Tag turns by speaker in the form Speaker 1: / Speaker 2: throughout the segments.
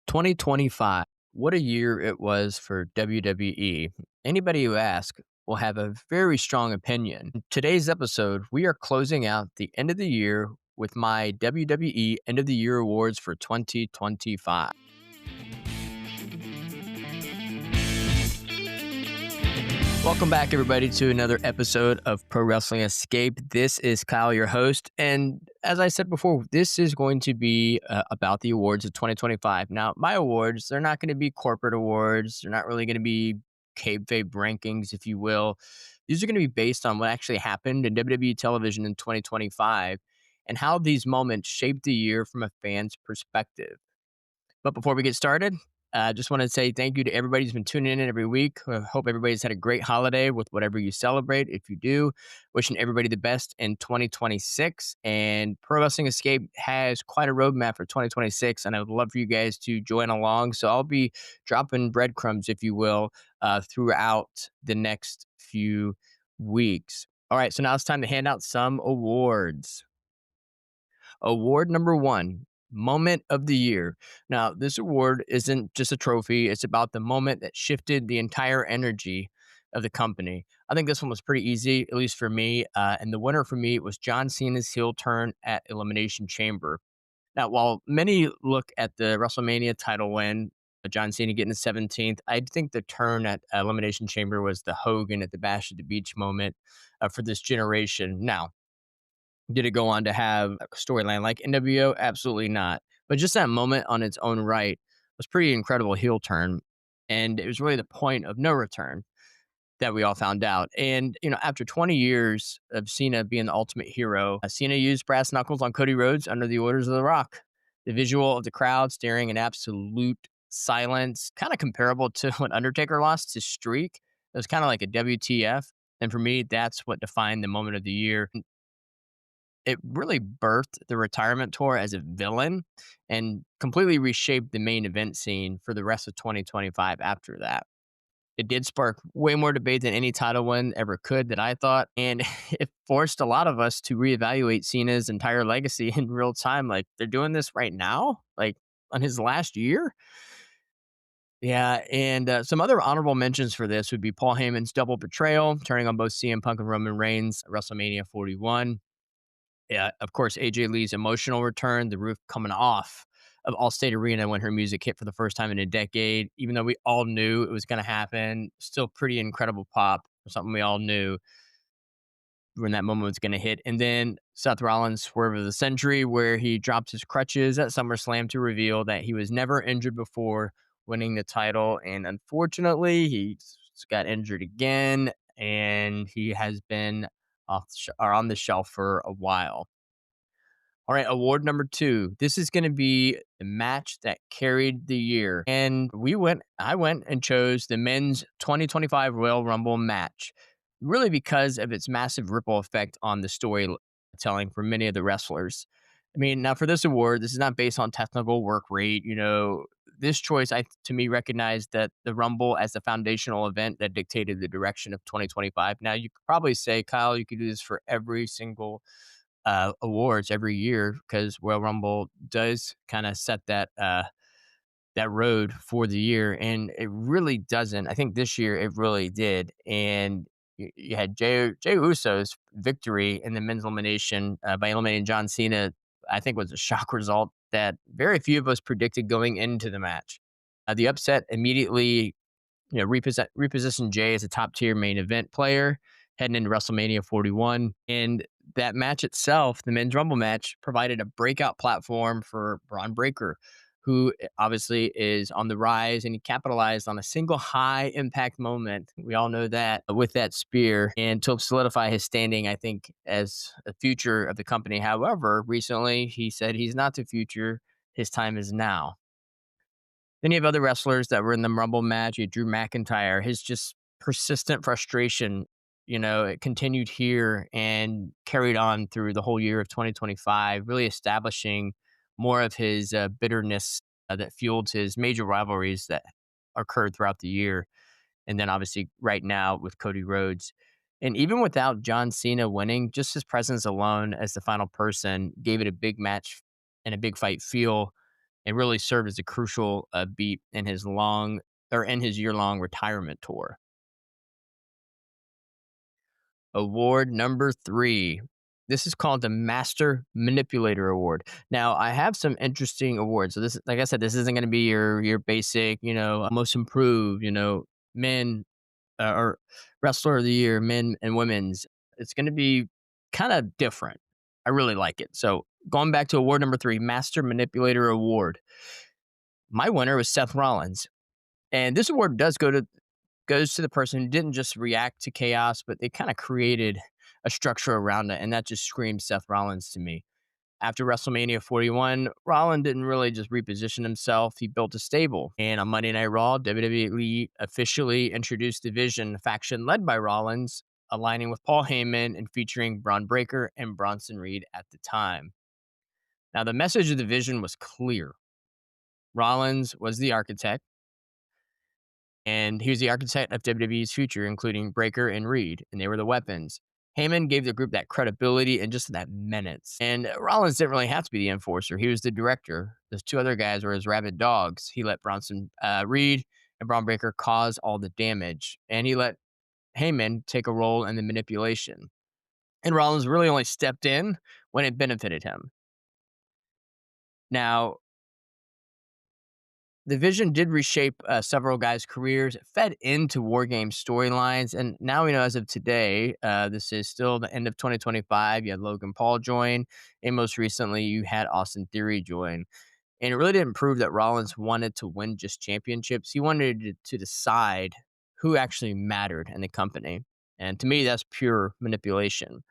Speaker 1: 2025. What a year it was for WWE. Anybody who asks will have a very strong opinion. In today's episode, we are closing out the end of the year with my WWE End of the Year awards for 2025. Welcome back, everybody, to another episode of Pro Wrestling Escape. This is Kyle, your host. And as I said before, this is going to be about the awards of 2025. Now, my awards, they're not going to be corporate awards. They're not really going to be kayfabe rankings, if you will. These are going to be based on what actually happened in WWE television in 2025 and how these moments shaped the year from a fan's perspective. But before we get started, I just want to say thank you to everybody who's been tuning in every week. I hope everybody's had a great holiday with whatever you celebrate. If you do, wishing everybody the best in 2026. And Pro Wrestling Escape has quite a roadmap for 2026, and I would love for you guys to join along. So I'll be dropping breadcrumbs, if you will, throughout the next few weeks. All right, so now it's time to hand out some awards. Award number one, Moment of the Year. Now, this award isn't just a trophy, it's about the moment that shifted the entire energy of the company. I think this one was pretty easy, at least for me. And the winner for me was John Cena's heel turn at Elimination Chamber. Now, while many look at the WrestleMania title win, John Cena getting the 17th, I think the turn at Elimination Chamber was the Hogan at the Bash at the Beach moment for this generation. Now, did it go on to have a storyline like NWO? Absolutely not. But just that moment on its own right was pretty incredible heel turn. And it was really the point of no return that we all found out. And, after 20 years of Cena being the ultimate hero, Cena used brass knuckles on Cody Rhodes under the orders of The Rock. The visual of the crowd staring in absolute silence, kind of comparable to when Undertaker lost his streak. It was kind of like a WTF. And for me, that's what defined the moment of the year. It really birthed the retirement tour as a villain and completely reshaped the main event scene for the rest of 2025 after that. It did spark way more debate than any title win ever could, that I thought, and it forced a lot of us to reevaluate Cena's entire legacy in real time. Like, they're doing this right now, like on his last year. Yeah, and some other honorable mentions for this would be Paul Heyman's double betrayal, turning on both CM Punk and Roman Reigns at WrestleMania 41. Yeah, of course, AJ Lee's emotional return, the roof coming off of Allstate Arena when her music hit for the first time in a decade. Even though we all knew it was going to happen, still pretty incredible pop for something we all knew when that moment was going to hit. And then Seth Rollins' swerve of the century, where he dropped his crutches at SummerSlam to reveal that he was never injured before winning the title. And unfortunately, he got injured again, and he has been or on the shelf for a while. All right, award number two. This is going to be the match that carried the year. And I went and chose the men's 2025 Royal Rumble match, really because of its massive ripple effect on the storytelling for many of the wrestlers. I mean, now for this award, this is not based on technical work rate. This choice, to me, recognized that the Rumble as the foundational event that dictated the direction of 2025. Now, you could probably say, Kyle, you could do this for every single awards every year because Royal Rumble does kind of set that road for the year, and it really doesn't. I think this year it really did, and you had Jey Uso's victory in the men's elimination by eliminating John Cena. I think was a shock result that very few of us predicted going into the match. The upset immediately reposition Jay as a top tier main event player heading into WrestleMania 41. And that match itself, the men's Rumble match, provided a breakout platform for Braun Breaker, who obviously is on the rise, and he capitalized on a single high impact moment. We all know that with that spear, and to solidify his standing, I think, as a future of the company. However, recently he said he's not the future. His time is now. Then you have other wrestlers that were in the Rumble match. You had Drew McIntyre. His just persistent frustration, it continued here and carried on through the whole year of 2025, really establishing more of his bitterness that fueled his major rivalries that occurred throughout the year. And then obviously right now with Cody Rhodes. And even without John Cena winning, just his presence alone as the final person gave it a big match and a big fight feel It really served as a crucial beat in his year long retirement tour. Award number three. This is called the Master Manipulator Award. Now, I have some interesting awards. So this, like I said, this isn't going to be your basic, most improved, men or wrestler of the year, men and women's. It's going to be kind of different. I really like it. So going back to award number three, Master Manipulator Award. My winner was Seth Rollins, and this award goes to the person who didn't just react to chaos, but they kind of created a structure around it, and that just screams Seth Rollins to me. After WrestleMania 41, Rollins didn't really just reposition himself, he built a stable. And on Monday Night Raw, WWE officially introduced the Vision faction led by Rollins, aligning with Paul Heyman and featuring Braun Breaker and Bronson Reed at the time. Now, the message of the Vision was clear. Rollins was the architect, and he was the architect of WWE's future, including Breaker and Reed, and they were the weapons. Heyman gave the group that credibility and just that menace. And Rollins didn't really have to be the enforcer. He was the director. Those two other guys were his rabid dogs. He let Bronson Reed and Braun Breaker cause all the damage, and he let Heyman take a role in the manipulation. And Rollins really only stepped in when it benefited him. Now, the Vision did reshape several guys' careers. It fed into War Games storylines, and now we know as of today, this is still the end of 2025. You had Logan Paul join, and most recently, you had Austin Theory join. And it really didn't prove that Rollins wanted to win just championships. He wanted to decide who actually mattered in the company, and to me, that's pure manipulation.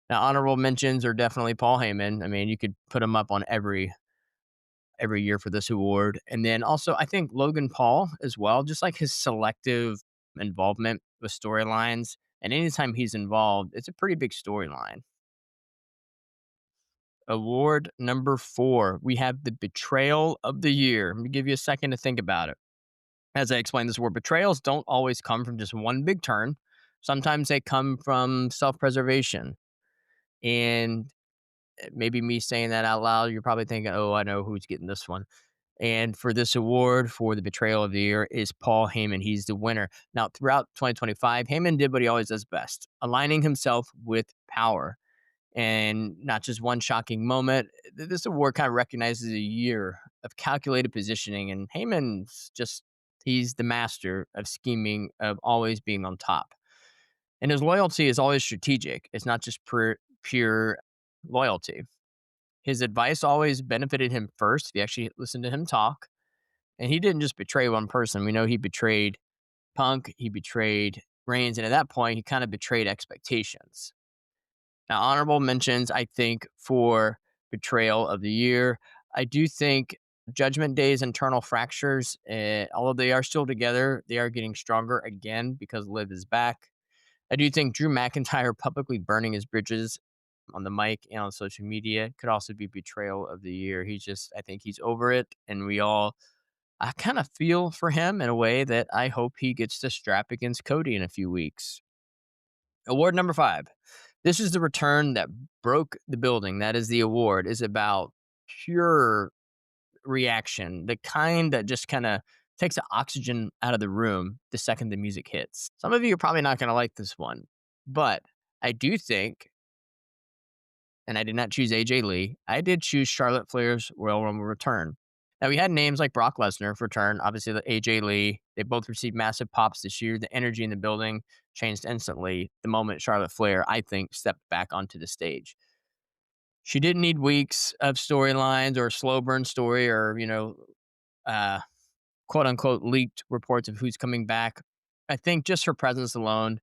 Speaker 1: Now, honorable mentions are definitely Paul Heyman. I mean, you could put him up on every year for this award. And then also, I think Logan Paul as well, just like his selective involvement with storylines. And anytime he's involved, it's a pretty big storyline. Award number four, we have the Betrayal of the Year. Let me give you a second to think about it. As I explained this word, betrayals don't always come from just one big turn. Sometimes they come from self preservation. And maybe me saying that out loud, you're probably thinking, oh, I know who's getting this one. And for this award for the Betrayal of the Year is Paul Heyman. He's the winner. Now, throughout 2025, Heyman did what he always does best, aligning himself with power and not just one shocking moment. This award kind of recognizes a year of calculated positioning, and he's the master of scheming, of always being on top. And his loyalty is always strategic. It's not just pure loyalty. His advice always benefited him first. If you actually listen to him talk, and he didn't just betray one person. We know he betrayed Punk, he betrayed Reigns, and at that point, he kind of betrayed expectations. Now, honorable mentions, I think, for Betrayal of the Year. I do think Judgment Day's internal fractures, although they are still together, they are getting stronger again because Liv is back. I do think Drew McIntyre publicly burning his bridges on the mic and on social media could also be Betrayal of the Year. I think he's over it, and I kind of feel for him in a way that I hope he gets to strap against Cody in a few weeks. Award number five. This is the return that broke the building. That is the award. Is about pure reaction, the kind that just kind of takes the oxygen out of the room the second the music hits. Some of you are probably not going to like this one, but I do think, and I did not choose AJ Lee. I did choose Charlotte Flair's Royal Rumble return. Now, we had names like Brock Lesnar for return, obviously the AJ Lee. They both received massive pops this year. The energy in the building changed instantly the moment Charlotte Flair, I think, stepped back onto the stage. She didn't need weeks of storylines or a slow burn story or, uh, quote unquote leaked reports of who's coming back. I think just her presence alone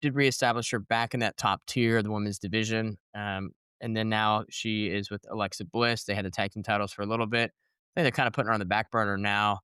Speaker 1: did reestablish her back in that top tier of the women's division. And then now she is with Alexa Bliss. They had the tag team titles for a little bit. I think they're kind of putting her on the back burner now.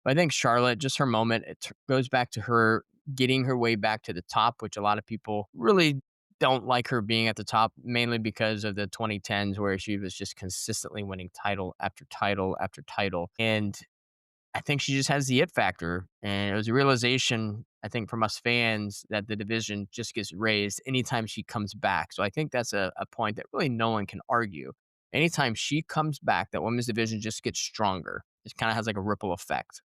Speaker 1: But I think Charlotte, just her moment, goes back to her getting her way back to the top, which a lot of people really don't like her being at the top, mainly because of the 2010s where she was just consistently winning title after title after title. And I think she just has the it factor. And it was a realization, I think, from us fans that the division just gets raised anytime she comes back. So I think that's a point that really no one can argue. Anytime she comes back, that women's division just gets stronger. It kind of has like a ripple effect.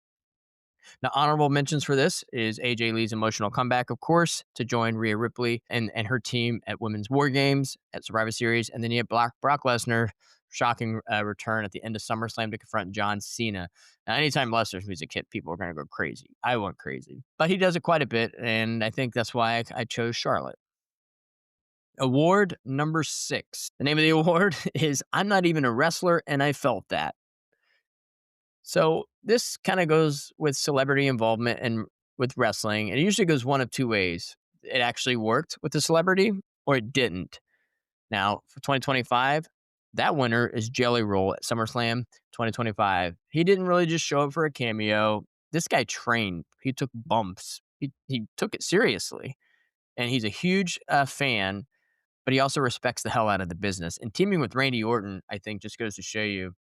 Speaker 1: Now, honorable mentions for this is AJ Lee's emotional comeback, of course, to join Rhea Ripley and her team at Women's War Games at Survivor Series. And then you have Brock Lesnar, shocking return at the end of SummerSlam to confront John Cena. Now, anytime Lesnar's music hit, people are going to go crazy. I went crazy. But he does it quite a bit, and I think that's why I chose Charlotte. Award number 6. The name of the award is I'm Not Even a Wrestler, and I Felt That. So this kind of goes with celebrity involvement and with wrestling. And it usually goes one of two ways. It actually worked with the celebrity or it didn't. Now, for 2025, that winner is Jelly Roll at SummerSlam 2025. He didn't really just show up for a cameo. This guy trained. He took bumps. He took it seriously. And he's a huge fan, but he also respects the hell out of the business. And teaming with Randy Orton, I think, just goes to show you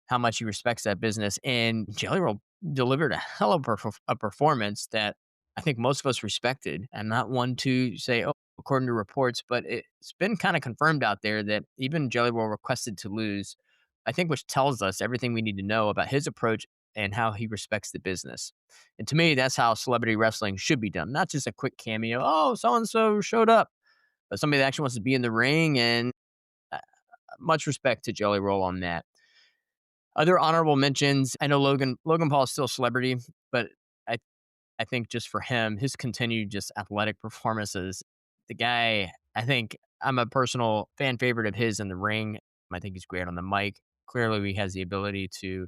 Speaker 1: how much he respects that business. And Jelly Roll delivered a hell of a performance that I think most of us respected. I'm not one to say, oh, according to reports, but it's been kind of confirmed out there that even Jelly Roll requested to lose, I think, which tells us everything we need to know about his approach and how he respects the business. And to me, that's how celebrity wrestling should be done, not just a quick cameo. Oh, so and so showed up, but somebody that actually wants to be in the ring. And uh, much respect to Jelly Roll on that. Other honorable mentions. I know Logan Paul is still a celebrity, but I I think just for him, his continued just athletic performances, the guy, I think I'm a personal fan favorite of his in the ring. I think he's great on the mic. Clearly, he has the ability to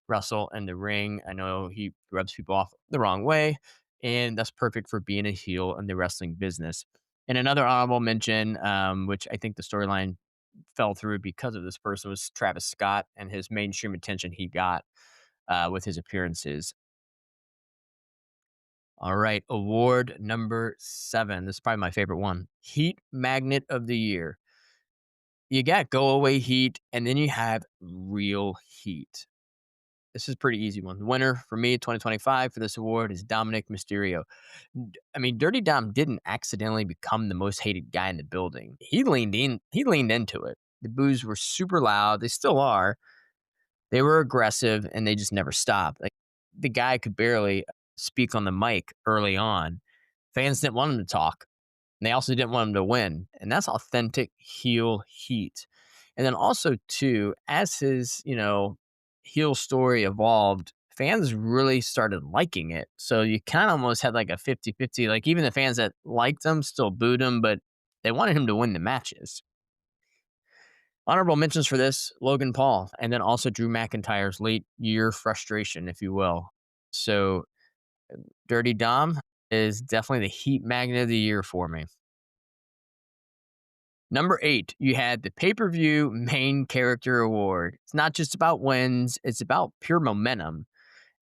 Speaker 1: wrestle in the ring. I know he rubs people off the wrong way, and that's perfect for being a heel in the wrestling business. And another honorable mention, which I think the storyline fell through because of this person, was Travis Scott and his mainstream attention he got with his appearances. All right, award number 7. This is probably my favorite one. Heat Magnet of the Year. You got Go Away Heat, and then you have Real Heat. This is a pretty easy one. The winner for me, 2025, for this award is Dominic Mysterio. I mean, Dirty Dom didn't accidentally become the most hated guy in the building. He leaned in. He leaned into it. The boos were super loud. They still are. They were aggressive, and they just never stopped. Like the guy could barely speak on the mic early on. Fans didn't want him to talk. And they also didn't want him to win. And that's authentic heel heat. And then also, too, as his, heel story evolved, fans really started liking it. So you kind of almost had like a 50-50. Like even the fans that liked him still booed him, but they wanted him to win the matches. Honorable mentions for this, Logan Paul, and then also Drew McIntyre's late year frustration, if you will. So Dirty Dom is definitely the heat magnet of the year for me. Number 8, you had the pay-per-view main character award. It's not just about wins, it's about pure momentum.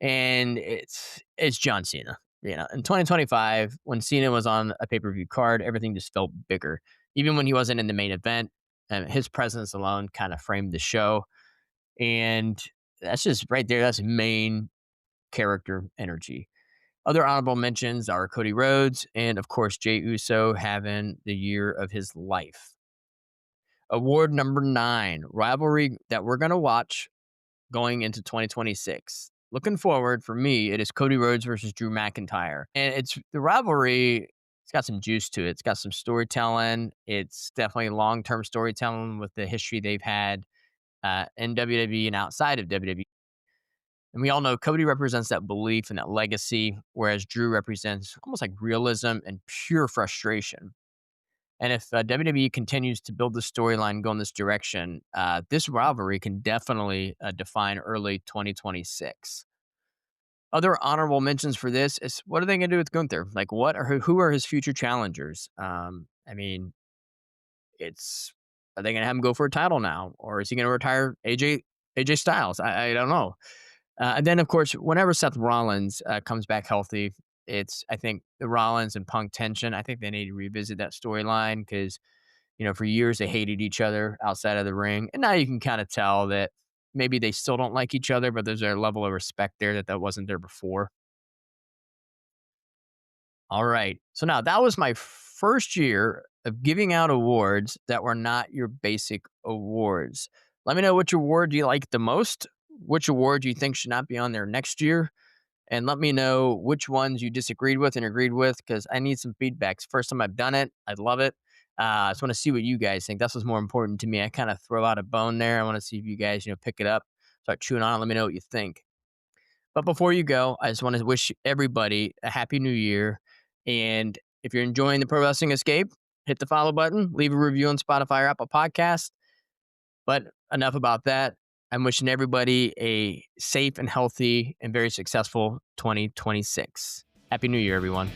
Speaker 1: And it's John Cena. In 2025, when Cena was on a pay-per-view card, everything just felt bigger. Even when he wasn't in the main event, his presence alone kind of framed the show. And that's just right there. That's main character energy. Other honorable mentions are Cody Rhodes and, of course, Jey Uso having the year of his life. Award number 9, rivalry that we're going to watch going into 2026. Looking forward, for me, it is Cody Rhodes versus Drew McIntyre. And it's the rivalry, it's got some juice to it. It's got some storytelling. It's definitely long-term storytelling with the history they've had in WWE and outside of WWE. And we all know Cody represents that belief and that legacy, whereas Drew represents almost like realism and pure frustration. And if WWE continues to build the storyline, go in this direction, this rivalry can definitely define early 2026. Other honorable mentions for this is what are they going to do with Gunther? Like, who are his future challengers? I mean, it's are they going to have him go for a title now, or is he going to retire AJ Styles? I don't know. And then, of course, whenever Seth Rollins comes back healthy, it's I think the Rollins and Punk tension. I think they need to revisit that storyline because for years they hated each other outside of the ring, and now you can kind of tell that maybe they still don't like each other, but there's a level of respect there that wasn't there before. All right, so now that was my first year of giving out awards that were not your basic awards. Let me know which award you like the most, which award you think should not be on there next year, and let me know which ones you disagreed with and agreed with because I need some feedback. It's the first time I've done it. I love it. I just want to see what you guys think. That's what's more important to me. I kind of throw out a bone there. I want to see if you guys, pick it up, start chewing on it. Let me know what you think. But before you go, I just want to wish everybody a happy new year. And if you're enjoying the Pro Wrestling Escape, hit the follow button, leave a review on Spotify or Apple Podcast. But enough about that. I'm wishing everybody a safe and healthy and very successful 2026. Happy New Year, everyone.